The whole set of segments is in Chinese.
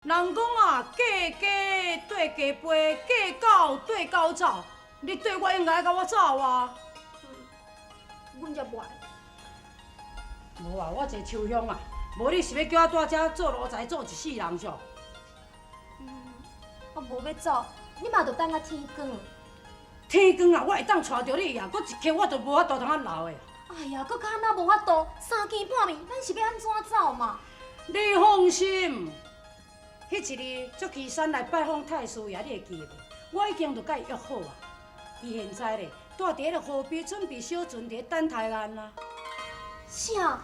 人讲啊，嫁鸡对鸡飞，嫁狗对狗走。你对我应该甲我走啊！阮才袂。无啊，我坐秋香啊，无你是要叫我住遮做奴才做一世人上？我无要走，你嘛着等到天光。天光啊，我会当带着你呀，搁一刻我都无法度通啊留的。哎呀，搁较安那无法度，三更半暝，咱是要安怎走嘛？你放心，迄一日祝岐山来拜访太师爷，你会记袂？我已经著甲伊约好啊。伊现在咧，住伫迄个河边，准备小船伫等台岸啊。啥？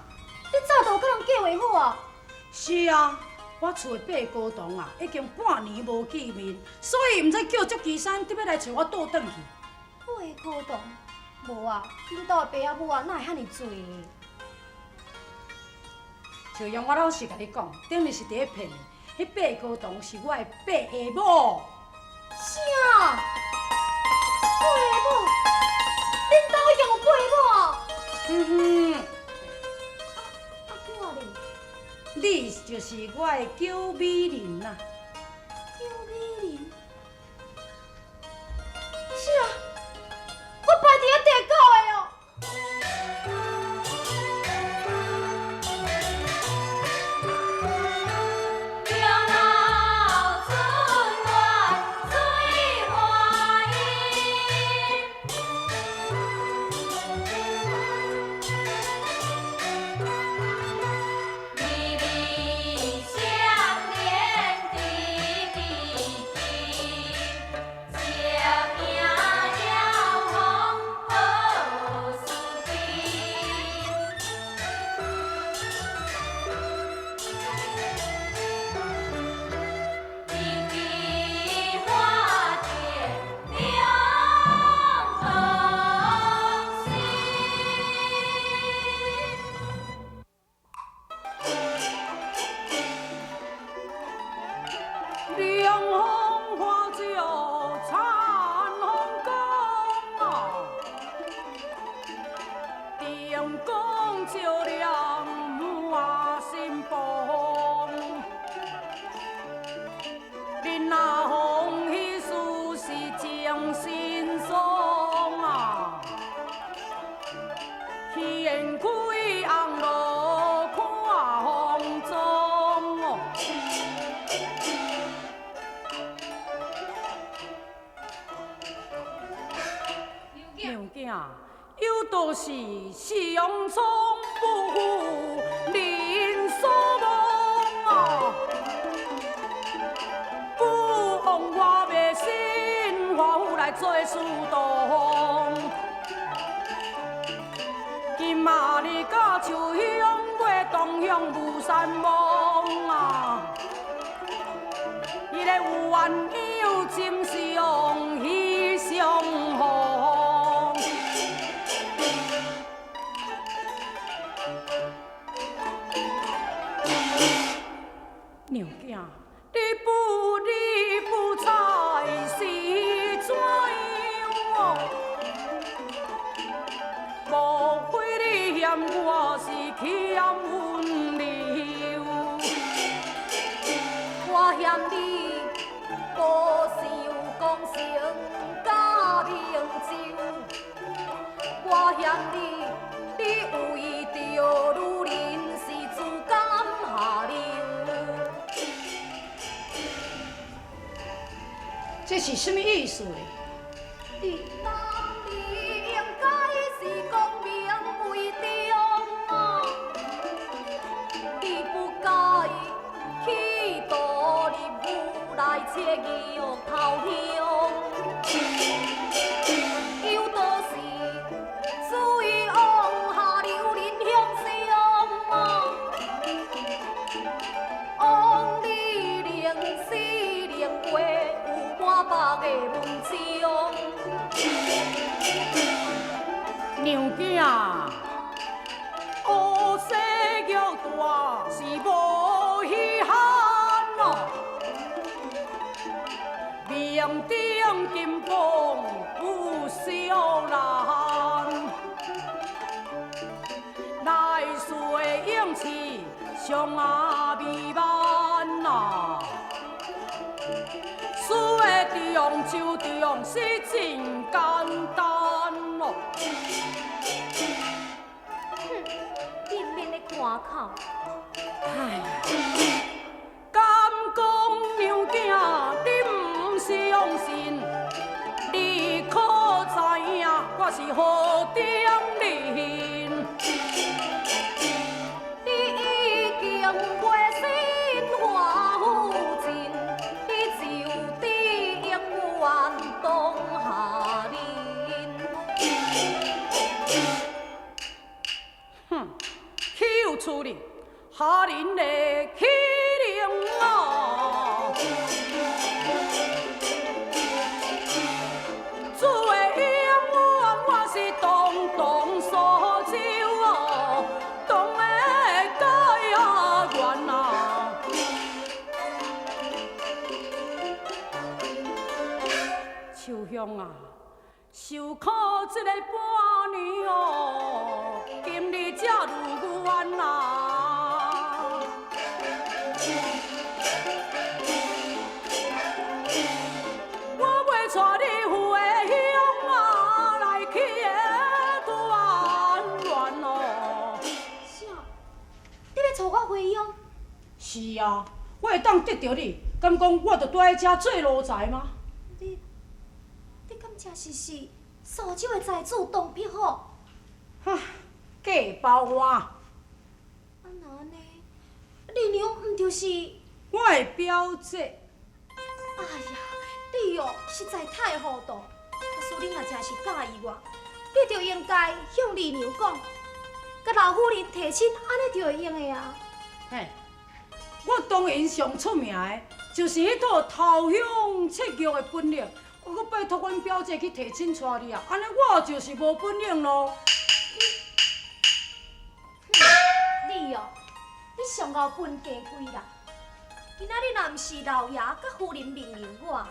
你早都有甲人计划好啊？是啊，我厝的八姑堂啊，已经半年无见面，所以毋知叫祝岐山特别来找我倒转去。八姑堂？无啊，恁兜的爸仔母啊，哪会遐尼多？就用我老实甲你讲，顶日是伫咧骗你，迄八姑堂是我的八下母。啥？八下母？恁兜已经有八下母啊？啊我咧？你就是我的九美人啊！九美人？啥？我排伫咧地沟的哦！有道是上苍不负人所望啊，不枉我迷信华府来做主动。今仔日甲秋香月东向雾山望啊，伊个有缘有情上喜上好。娘囝，你不猜是怎样？莫非你嫌我是欠温柔？我嫌你无想讲成假明酒，我嫌你为着女人是自甘下流。这是什么意思呢？你当你应该是讲明为中啊，你不该去堕入无来切玉头乡，有道是水往下流，人向上啊，往你零四零过。我北的文章，娘囝，乌西玉大是无稀罕啊，命顶金榜不小难，来世的勇气上啊美满啊。事的重就重是真简单咯。哼，你免咧关口。哎呀，敢讲娘囝你唔相信，你可知影我是何等人？你已经背心花付尽，你就地永远当下人。哼，岂有此理！下人的欺凌啊！主的永远我是当当所救啊，当的解啊冤啊！秋香啊，受苦这个半年哦，今日才如愿啊！带你赴的乡啊，来去的团圆哦。啥？你要带我回乡？是啊，我会当得到你，敢讲我着待在这做奴才吗？你敢真是苏州的财主董必好？哈，假包我。啊那安尼，你娘毋就是？我的表姐。哎呀！你哦，实在太糊涂！假使你若真是介意我，你就应该向二娘讲，甲老夫人提亲，安尼就会用的啊。嘿，我当然上出名的，就是迄套头香切玉的本领。我阁拜托阮表姐去提亲娶你啊，安尼我就是无本领咯。你哦，你上后本家规啦！今仔日若毋是老爷甲夫人命令我。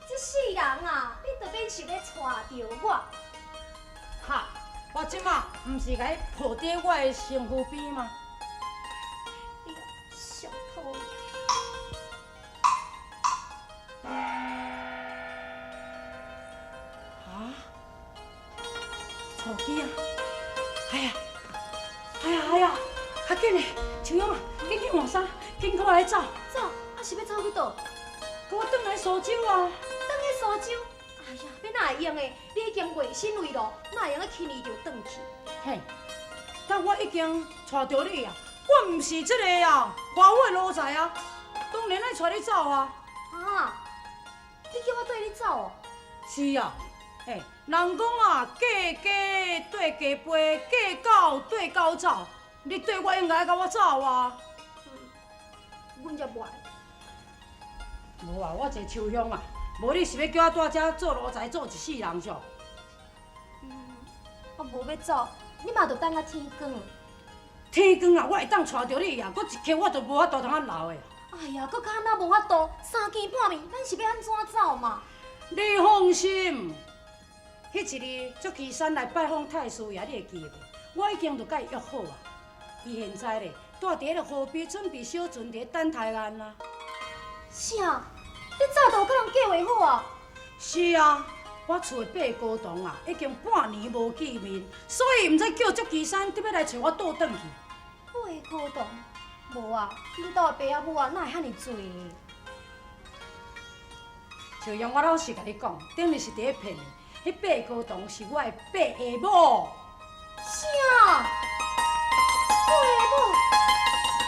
这世人啊，你着免是咧带着我。哈，我即马毋是甲你抱在我的身躯边吗？你上讨厌！啊，手机啊！哎呀，较紧的，秋阳啊，紧换衫，紧跟我来走。走，啊是要走去倒？跟我转来苏州啊！转去苏州？哎呀，要哪会用的？你已经月薪为咯，哪会用轻易就转去？嘿，但我已经带着你啊！我毋是这个啊，外户的奴才啊，当然爱带你走啊！啊，你叫我带你走哦？是啊，嘿，人讲啊，嫁鸡对鸡飞，嫁狗对狗走，你对我应该甲我走啊！阮才袂。无啊，我一个秋香啊，无你是要叫我在遮做奴才做一世人上？我无要走，你嘛着等到天光。天光啊，我会当带着你啊，搁一刻我都无法度通啊留的。哎呀，搁较那无法度，三更半暝，咱是要安怎走嘛？你放心，迄一日足岐山来拜访太师爷，你会记袂？我已经著甲伊约好啊。伊现在咧，住伫迄个河边，准备小船伫等台岸啊。啥？你早就甲人计划好啊？是啊，我厝的八姑堂啊，已经半年无见面，所以毋知叫足岐山得要来找我倒转去。八姑堂？无啊，恁兜的爸仔母啊，哪会遐尼多？就用我老实甲你讲，顶日是伫咧骗你。迄八姑堂是我的八下母。啥？八下母？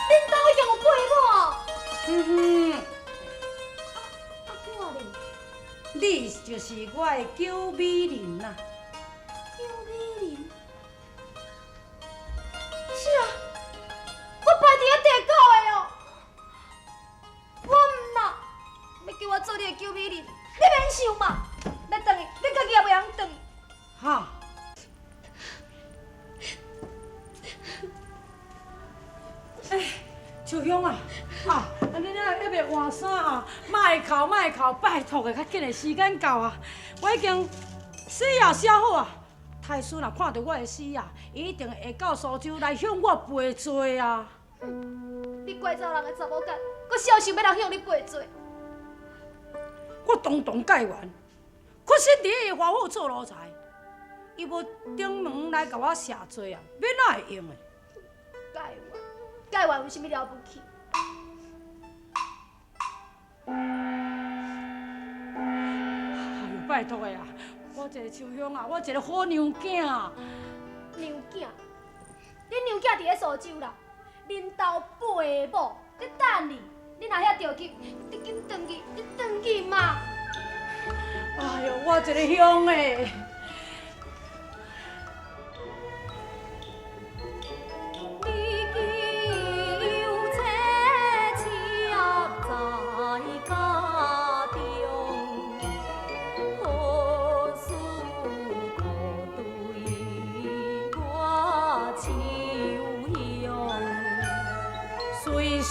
恁兜已经有八下母啊？哼。我咧？你就是我的九美人呐。九美人？是啊，我排伫咧地沟的哦。我唔啦，要叫我做你的九美人，你免想嘛。要转去，你家己也袂晓转。哈。哎，秋香啊，安尼你还袂换衫啊？莫哭，拜托个，较紧的时间到啊！我已经死也写好啊。太师若看到我的死啊，伊一定会到苏州来向我赔罪啊！你怪造人的查某囝，搁小想要人向你赔罪。当堂解完，可惜伫个华府做奴才，伊无顶门来甲我谢罪啊，要哪会用诶？解完有啥物了不起？哎呦，拜托诶啊！我一个秋香啊，我一个好娘囝。娘囝，恁娘囝伫咧苏州啦，恁兜陪某咧等你，你若遐着急，你紧转去，你转去嘛。哎呦，我一个乡诶！虽是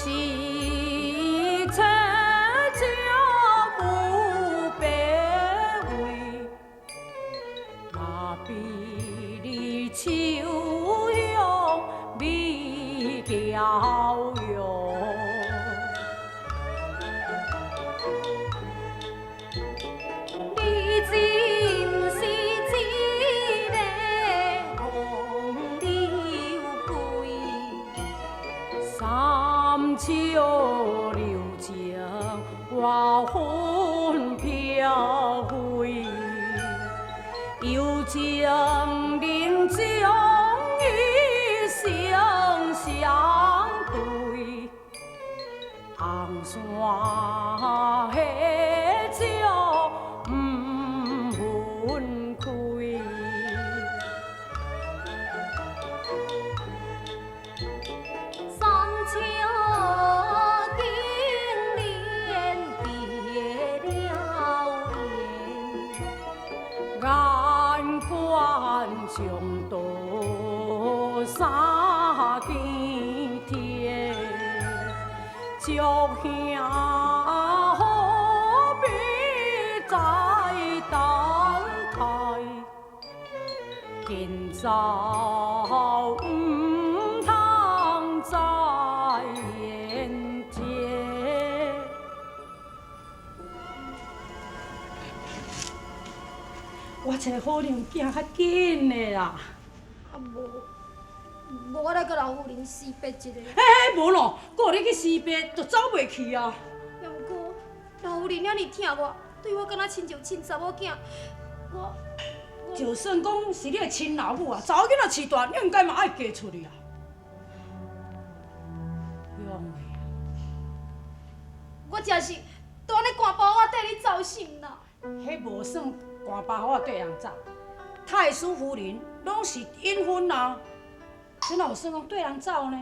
车家无白位，那比你秋香美娇容。你真是一个风流鬼。三秋流情，我魂飘飞，有情人终与心相对，红线黑照不分开。三秋经年别了缘，眼观上多三更天，祝兄何必再等待，今朝唔通再言结。我一个好娘囝，较紧的啦。啊无我来甲老夫人辞别一下。嘿，无咯，我有你去辞别，就走袂去啊。也毋过老夫人遐尼疼我，对我敢若亲像亲查某囝，我就算讲是你的亲老母啊，查某囡仔饲大，你应该嘛爱嫁出去啊。用的啊，我真是都安尼赶包我缀你走心啦。迄无算寒巴虎对人走，太师夫人拢是隐婚啊，怎哪有算讲对人走呢？